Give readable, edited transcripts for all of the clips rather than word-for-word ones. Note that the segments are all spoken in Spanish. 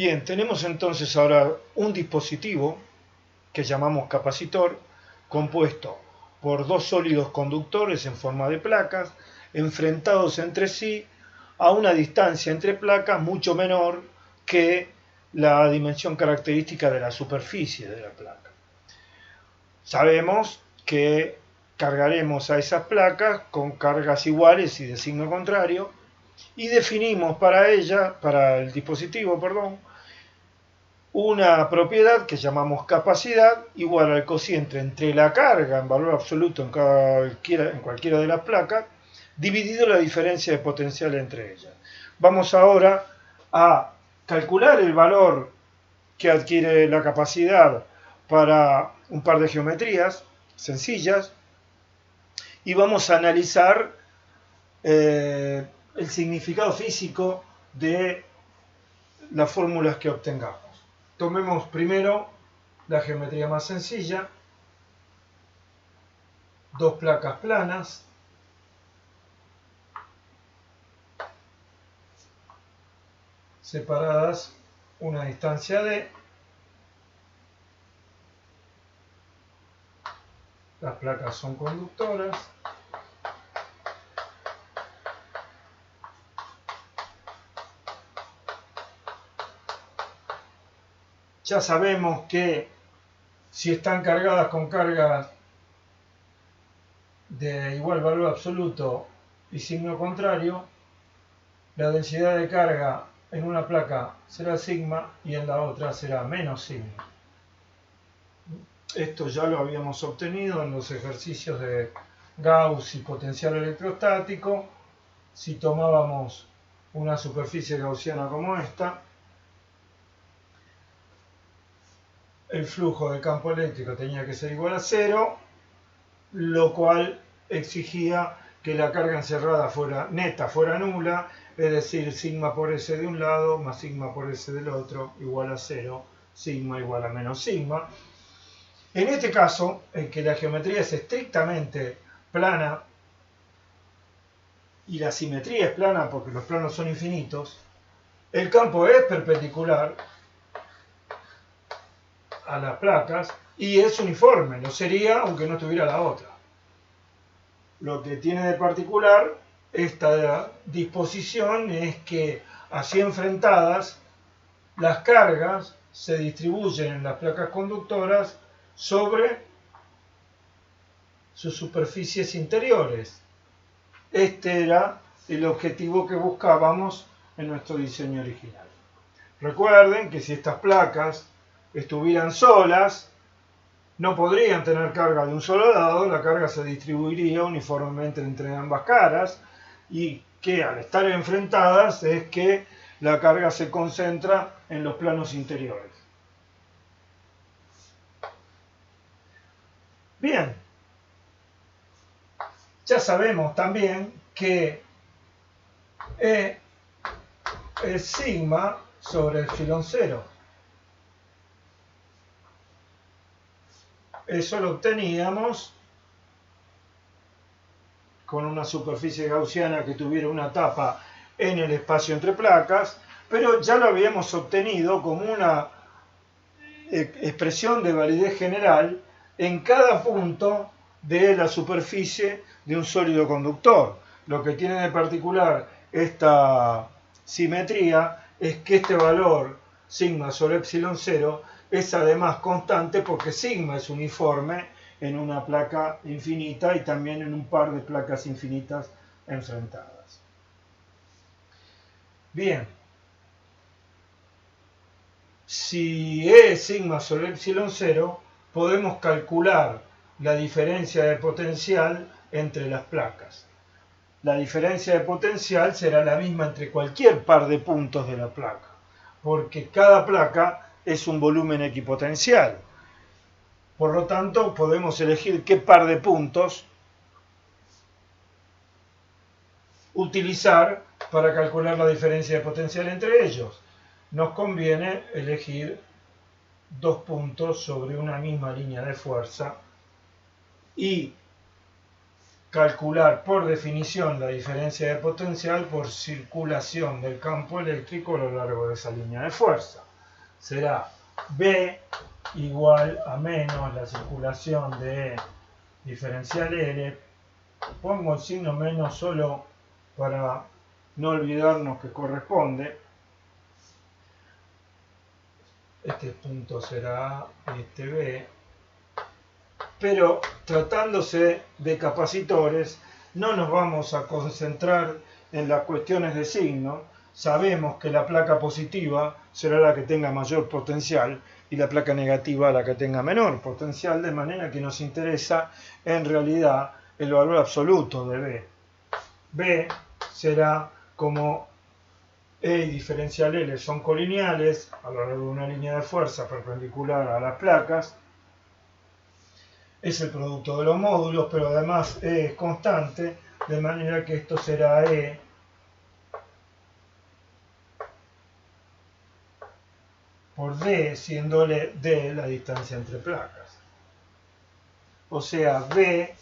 Bien, tenemos entonces ahora un dispositivo que llamamos capacitor, compuesto por dos sólidos conductores en forma de placas, enfrentados entre sí a una distancia entre placas mucho menor que la dimensión característica de la superficie de la placa. Sabemos que cargaremos a esas placas con cargas iguales y de signo contrario, y definimos para el dispositivo, una propiedad que llamamos capacidad igual al cociente entre la carga en valor absoluto en cualquiera de las placas dividido la diferencia de potencial entre ellas. Vamos ahora a calcular el valor que adquiere la capacidad para un par de geometrías sencillas y vamos a analizar el significado físico de las fórmulas que obtengamos. Tomemos primero la geometría más sencilla, dos placas planas, separadas una distancia d. Las placas son conductoras. Ya sabemos que si están cargadas con cargas de igual valor absoluto y signo contrario, la densidad de carga en una placa será sigma y en la otra será menos sigma. Esto ya lo habíamos obtenido en los ejercicios de Gauss y potencial electrostático. Si tomábamos una superficie gaussiana como esta, el flujo de campo eléctrico tenía que ser igual a cero, lo cual exigía que la carga encerrada neta fuera nula, es decir, sigma por S de un lado más sigma por S del otro igual a cero, sigma igual a menos sigma. En este caso, en que la geometría es estrictamente plana y la simetría es plana porque los planos son infinitos, el campo es perpendicular a las placas y es uniforme, lo sería aunque no tuviera la otra. Lo que tiene de particular esta disposición es que así enfrentadas las cargas se distribuyen en las placas conductoras sobre sus superficies interiores. Este era el objetivo que buscábamos en nuestro diseño original. Recuerden que si estas placas estuvieran solas, no podrían tener carga de un solo lado, la carga se distribuiría uniformemente entre ambas caras y que al estar enfrentadas es que la carga se concentra en los planos interiores. Bien, ya sabemos también que E es sigma sobre epsilon 0. Eso lo obteníamos con una superficie gaussiana que tuviera una tapa en el espacio entre placas, pero ya lo habíamos obtenido como una expresión de validez general en cada punto de la superficie de un sólido conductor. Lo que tiene de particular esta simetría es que este valor, sigma sobre epsilon 0, es además constante porque sigma es uniforme en una placa infinita y también en un par de placas infinitas enfrentadas. Bien, si E es sigma sobre epsilon 0, podemos calcular la diferencia de potencial entre las placas. La diferencia de potencial será la misma entre cualquier par de puntos de la placa, porque cada placa es un volumen equipotencial. Por lo tanto, podemos elegir qué par de puntos utilizar para calcular la diferencia de potencial entre ellos. Nos conviene elegir dos puntos sobre una misma línea de fuerza y calcular por definición la diferencia de potencial por circulación del campo eléctrico a lo largo de esa línea de fuerza. será B igual a menos la circulación de E diferencial L. Pongo el signo menos solo para no olvidarnos que corresponde. Este punto será A, este B. Pero tratándose de capacitores, no nos vamos a concentrar en las cuestiones de signo. Sabemos que la placa positiva será la que tenga mayor potencial y la placa negativa la que tenga menor potencial, de manera que nos interesa en realidad el valor absoluto de B. B será como E y diferencial L son colineales a lo largo de una línea de fuerza perpendicular a las placas. Es el producto de los módulos, pero además E es constante, de manera que esto será E por D, siendo D la distancia entre placas. O sea, B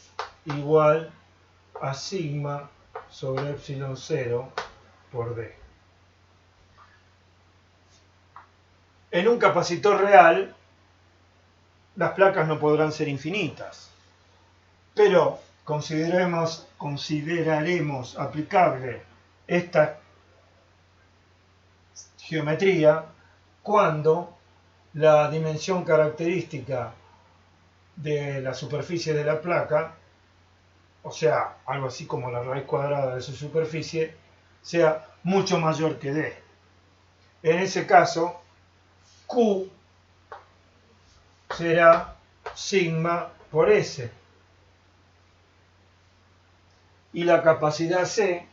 igual a sigma sobre epsilon 0 por D. En un capacitor real, las placas no podrán ser infinitas, pero consideraremos aplicable esta geometría cuando la dimensión característica de la superficie de la placa, o sea, algo así como la raíz cuadrada de su superficie, sea mucho mayor que D. En ese caso, Q será sigma por S. Y la capacidad C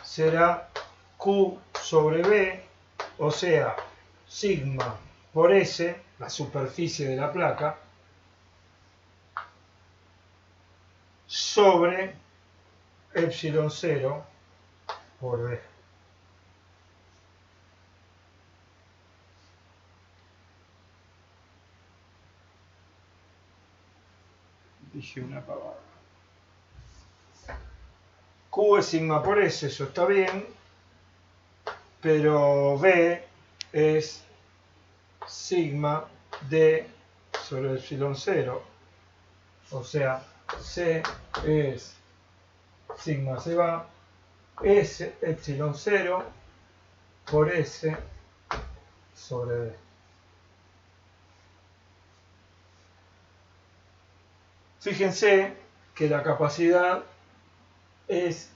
será Q sobre B, o sea, sigma por S, la superficie de la placa, sobre epsilon 0 por D. Dije una pavada. Q es sigma por S, eso está bien, pero B es sigma D sobre epsilon 0, o sea, C es sigma se va, S epsilon 0 por S sobre D. Fíjense que la capacidad es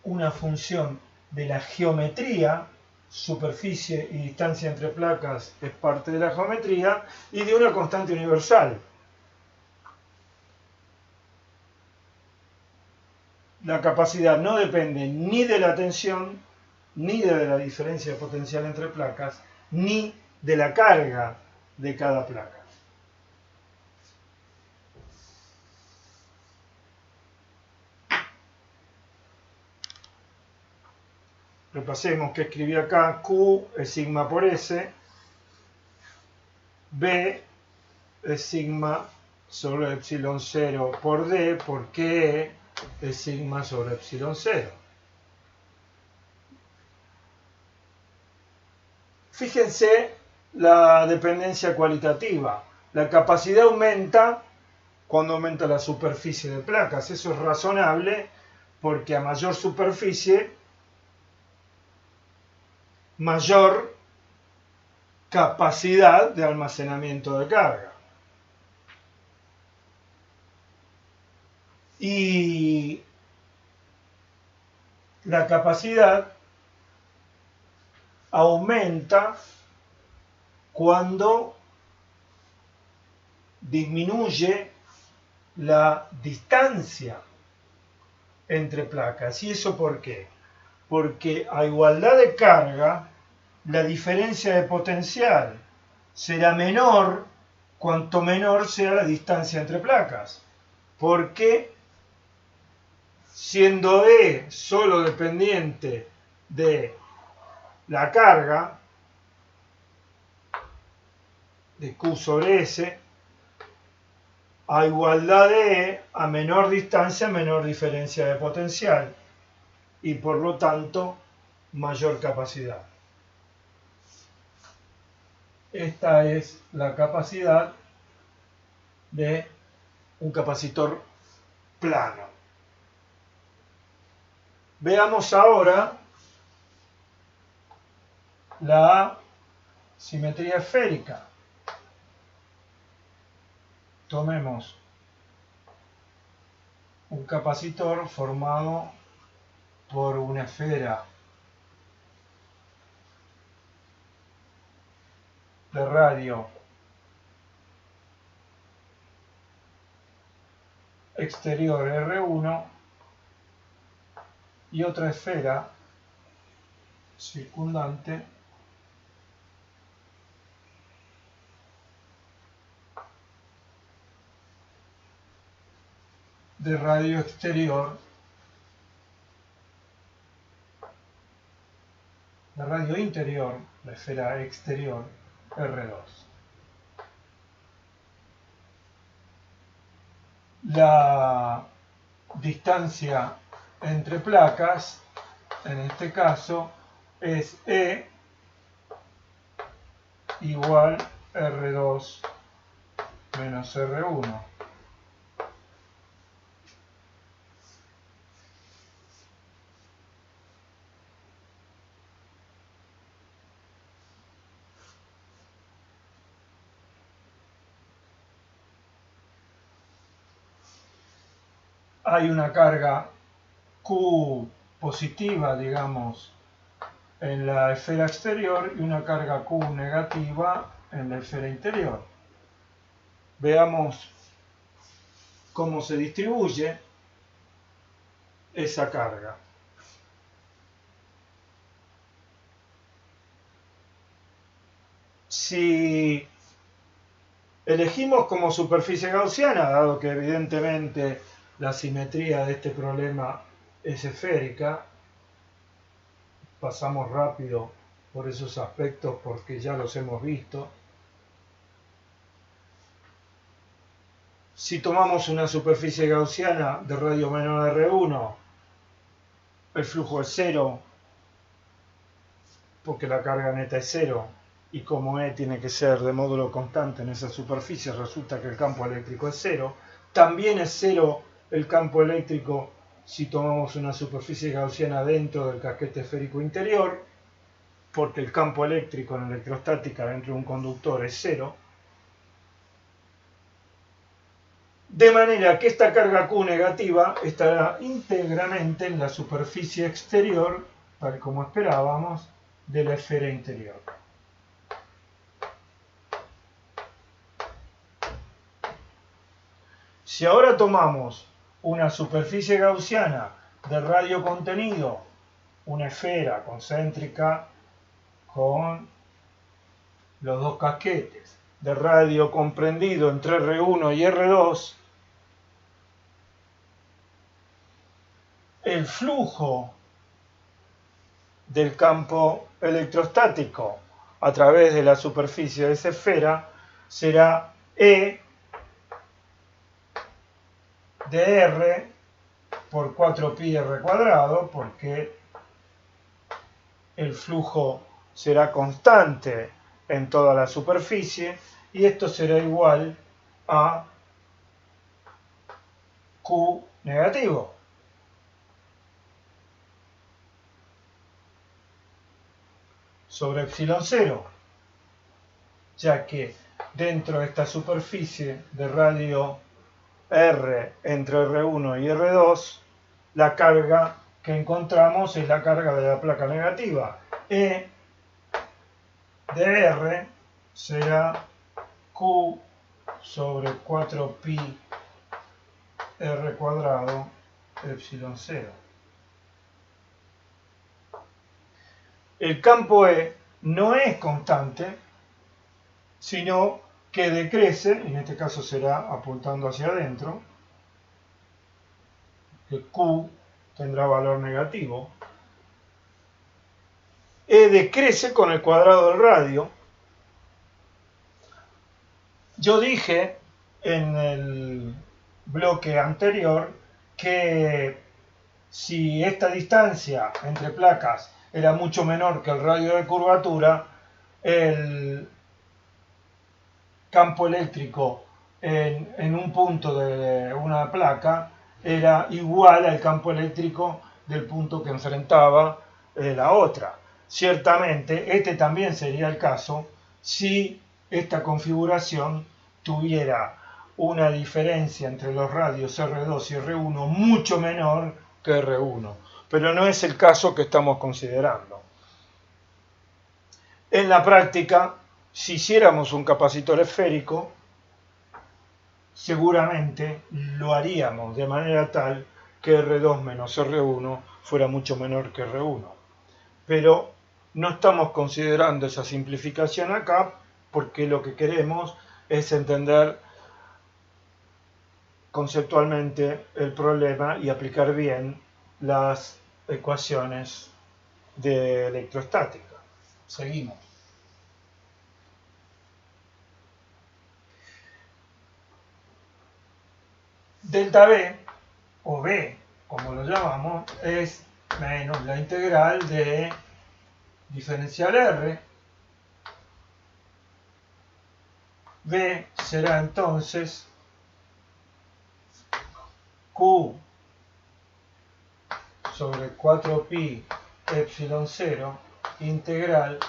una función de la geometría, superficie y distancia entre placas es parte de la geometría, y de una constante universal. La capacidad no depende ni de la tensión, ni de la diferencia de potencial entre placas, ni de la carga de cada placa. Repasemos que escribí acá. Q es sigma por S, B es sigma sobre epsilon 0 por D, porque E es sigma sobre epsilon 0. Fíjense la dependencia cualitativa. La capacidad aumenta cuando aumenta la superficie de placas. Eso es razonable porque a mayor superficie, mayor capacidad de almacenamiento de carga. Y la capacidad aumenta cuando disminuye la distancia entre placas. ¿Y eso por qué? Porque a igualdad de carga, la diferencia de potencial será menor cuanto menor sea la distancia entre placas. Porque siendo E solo dependiente de la carga de Q sobre S, a igualdad de E, a menor distancia, menor diferencia de potencial y por lo tanto mayor capacidad. Esta es la capacidad de un capacitor plano. Veamos ahora la simetría esférica. Tomemos un capacitor formado por una esfera de radio exterior R1 y otra esfera circundante de radio exterior, de radio interior, la esfera exterior R2. La distancia entre placas, en este caso, es E igual R2 menos R1. Hay una carga Q positiva, digamos, en la esfera exterior y una carga Q negativa en la esfera interior. Veamos cómo se distribuye esa carga. Si elegimos como superficie gaussiana, dado que evidentemente la simetría de este problema es esférica, pasamos rápido por esos aspectos porque ya los hemos visto. Si tomamos una superficie gaussiana de radio menor R1, el flujo es cero, porque la carga neta es cero, y como E tiene que ser de módulo constante en esa superficie, resulta que el campo eléctrico es cero. También es cero el campo eléctrico si tomamos una superficie gaussiana dentro del casquete esférico interior, porque el campo eléctrico en electrostática dentro de un conductor es cero. De manera que esta carga Q negativa estará íntegramente en la superficie exterior, tal como esperábamos, de la esfera interior. Si ahora tomamos una superficie gaussiana de radio contenido, una esfera concéntrica con los dos casquetes de radio comprendido entre R1 y R2, el flujo del campo electrostático a través de la superficie de esa esfera será E de R por 4pi R cuadrado, porque el flujo será constante en toda la superficie y esto será igual a Q negativo. Sobre epsilon 0, ya que dentro de esta superficie de radio R entre R1 y R2, la carga que encontramos es la carga de la placa negativa. E de R será Q sobre 4pi R cuadrado epsilon 0. El campo E no es constante, sino que decrece, en este caso será apuntando hacia adentro, que Q tendrá valor negativo. E decrece con el cuadrado del radio. Yo dije en el bloque anterior que si esta distancia entre placas era mucho menor que el radio de curvatura, el campo eléctrico en un punto de una placa era igual al campo eléctrico del punto que enfrentaba la otra. Ciertamente, este también sería el caso si esta configuración tuviera una diferencia entre los radios R2 y R1 mucho menor que R1, pero no es el caso que estamos considerando. En la práctica, si hiciéramos un capacitor esférico, seguramente lo haríamos de manera tal que R2 menos R1 fuera mucho menor que R1. Pero no estamos considerando esa simplificación acá porque lo que queremos es entender conceptualmente el problema y aplicar bien las ecuaciones de electrostática. Seguimos. Delta B, o B, como lo llamamos, es menos la integral de diferencial R. B será entonces Q sobre 4pi epsilon 0 integral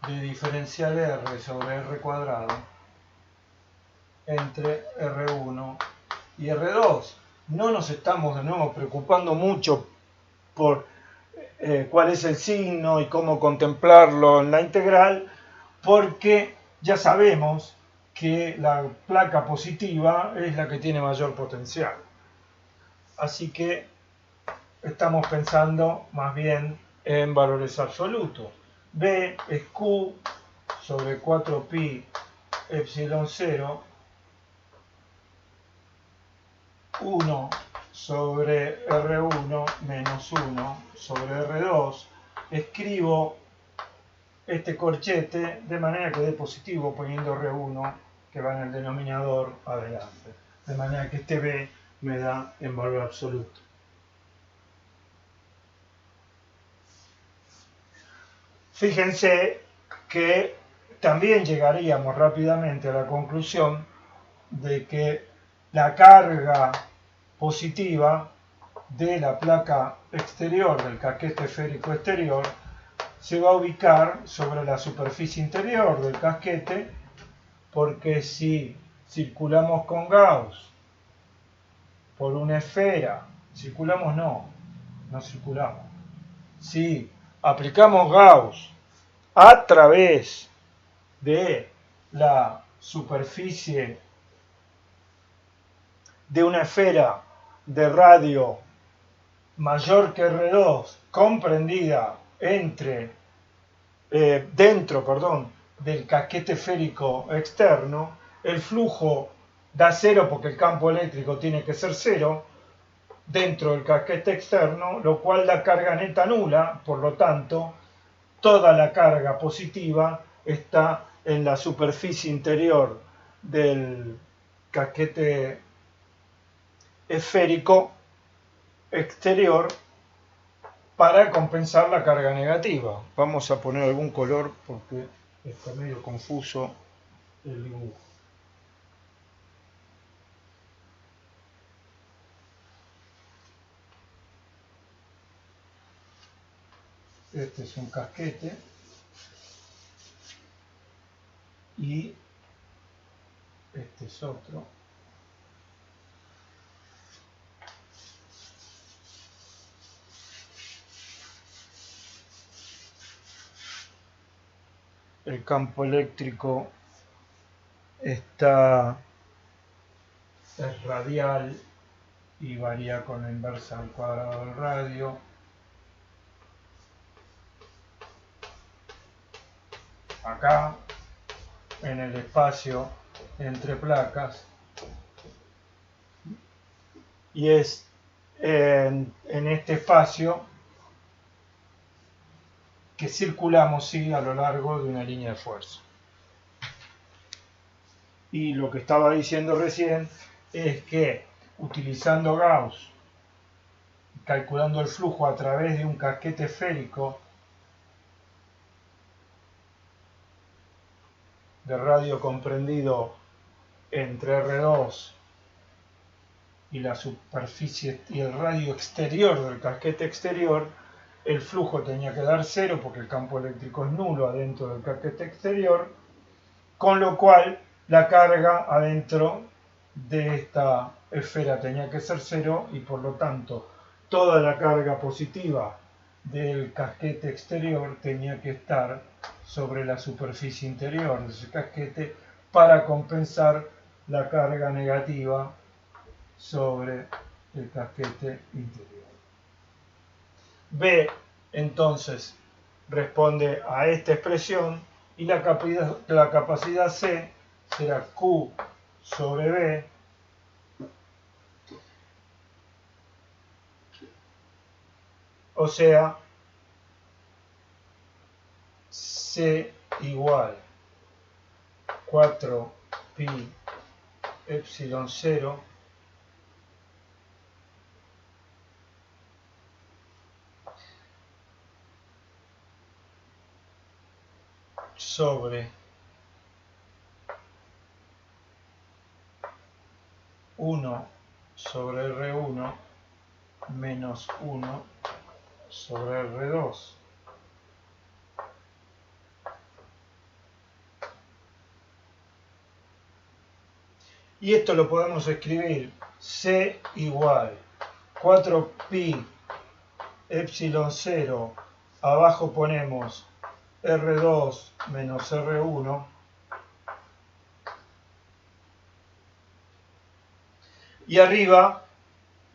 de diferencial R sobre R cuadrado entre R1 y R2. No nos estamos de nuevo preocupando mucho por cuál es el signo y cómo contemplarlo en la integral, porque ya sabemos que la placa positiva es la que tiene mayor potencial. Así que estamos pensando más bien en valores absolutos. B es Q sobre 4pi epsilon 0, 1 sobre R1 menos 1 sobre R2. Escribo este corchete de manera que dé positivo poniendo R1 que va en el denominador adelante. De manera que este B me da en valor absoluto. Fíjense que también llegaríamos rápidamente a la conclusión de que la carga positiva de la placa exterior del casquete esférico exterior se va a ubicar sobre la superficie interior del casquete, porque si circulamos con Gauss por una esfera, circulamos no circulamos. Si aplicamos Gauss a través de la superficie de una esfera de radio mayor que R2 comprendida dentro del casquete esférico externo, el flujo da cero porque el campo eléctrico tiene que ser cero dentro del casquete externo, lo cual da carga neta nula, por lo tanto, toda la carga positiva está en la superficie interior del casquete esférico exterior para compensar la carga negativa. Vamos a poner algún color porque está medio confuso el dibujo. Este es un casquete y este es otro. El campo eléctrico es radial y varía con la inversa al cuadrado del radio. Acá, en el espacio entre placas, y es en este espacio que circulamos sí, a lo largo de una línea de fuerza. Y lo que estaba diciendo recién es que utilizando Gauss, calculando el flujo a través de un casquete esférico de radio comprendido entre R2 y la superficie y el radio exterior del casquete exterior, el flujo tenía que dar 0 porque el campo eléctrico es nulo adentro del casquete exterior, con lo cual la carga adentro de esta esfera tenía que ser 0 y por lo tanto toda la carga positiva del casquete exterior tenía que estar sobre la superficie interior de ese casquete para compensar la carga negativa sobre el casquete interior. B entonces responde a esta expresión y la capacidad C será Q sobre B o sea C igual 4 pi epsilon 0 sobre 1 sobre R1 menos 1 sobre R2. Y esto lo podemos escribir C igual 4 pi epsilon 0, abajo ponemos R2 menos R1, y arriba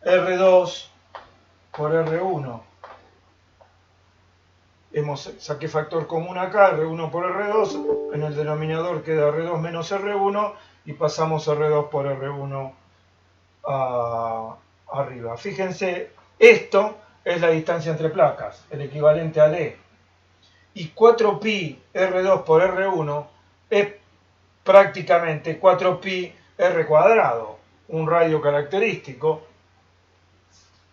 R2 por R1. Saqué factor común acá, R1 por R2, en el denominador queda R2 menos R1 y pasamos R2 por R1 arriba. Fíjense, esto es la distancia entre placas, el equivalente a D. Y 4pi R2 por R1 es prácticamente 4pi R cuadrado, un radio característico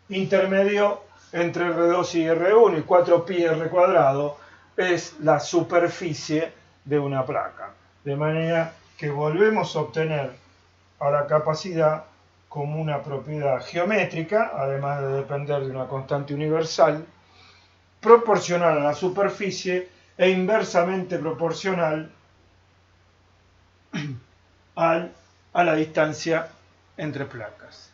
intermedio entre R2 y R1, y 4pi R cuadrado es la superficie de una placa. De manera que volvemos a obtener a la capacidad como una propiedad geométrica, además de depender de una constante universal, proporcional a la superficie e inversamente proporcional a la distancia entre placas.